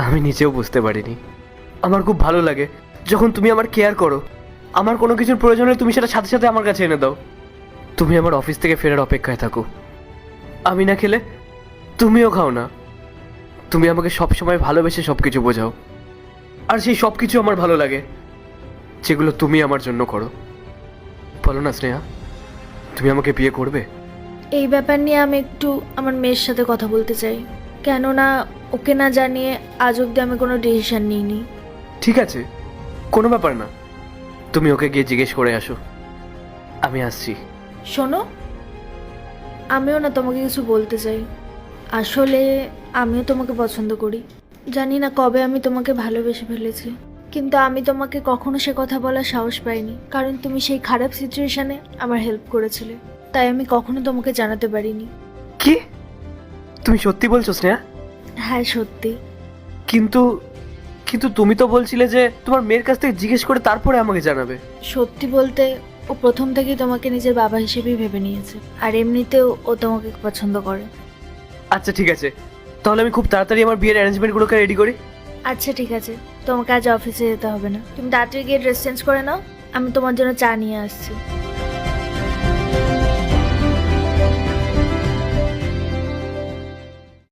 আমি নিজেও বুঝতে পারিনি। আমার খুব ভালো লাগে যখন তুমি আমার কেয়ার করো। আমার কোনো কিছুর প্রয়োজন হলে তুমি সেটা সাথে সাথে আমার কাছে এনে দাও। তুমি আমার অফিস থেকে ফেরার অপেক্ষায় থাকো। আমি না খেলে তুমিও খাও না। তুমি আমাকে সবসময় ভালোবেসে সব কিছু বোঝাও, আর সেই সব কিছু আমার ভালো লাগে যেগুলো তুমি আমার জন্য করো। বলো না স্নেহা, তুমি আমাকে বিয়ে করবে? এই ব্যাপার নিয়ে আমি একটু আমার মেয়ের সাথে কথা বলতে চাই, কেননা ওকে না জানিয়ে আজ অব্দি আমি কোনো ডিসিশন নিইনি। ঠিক আছে, কোনো ব্যাপার না। তুমি ওকে গিয়ে জিজ্ঞেস করে আসো, আমি আসছি। শোনো, আমিও না তোমাকে কিছু বলতে চাই। আসলে আমিও তোমাকে পছন্দ করি। জানি না কবে আমি তোমাকে ভালোবেসে ফেলেছি, কিন্তু আমি তোমাকে কখনো সে কথা বলার সাহস পাইনি, কারণ তুমি সেই খারাপ সিচুয়েশনে আমার হেল্প করেছিলে। তাই আমি কখনো তোমাকে জানাতে পারিনি। কি তুমি সত্যি বলছো স্নেহা? হ্যাঁ, সত্যি। কিন্তু কিন্তু তুমি তো বলছিলে যে তোমার মেয়ের কাছ থেকে জিজ্ঞেস করে তারপরে আমাকে জানাবে। সত্যি বলতে, ও প্রথম থেকেই তোমাকে নিজের বাবা হিসেবেই ভেবে নিয়েছে, আর এমনিতেও ও তোমাকে পছন্দ করে। আচ্ছা ঠিক আছে, তাহলে আমি খুব তাড়াতাড়ি আমার বিয়ের অ্যারেঞ্জমেন্টগুলোকে রেডি করি। আচ্ছা ঠিক আছে, তোমাকে আজ অফিসে যেতে হবে না। তুমি তাড়াতাড়ি গিয়ে ড্রেস চেঞ্জ করে নাও, আমি তোমার জন্য চা নিয়ে আসছি।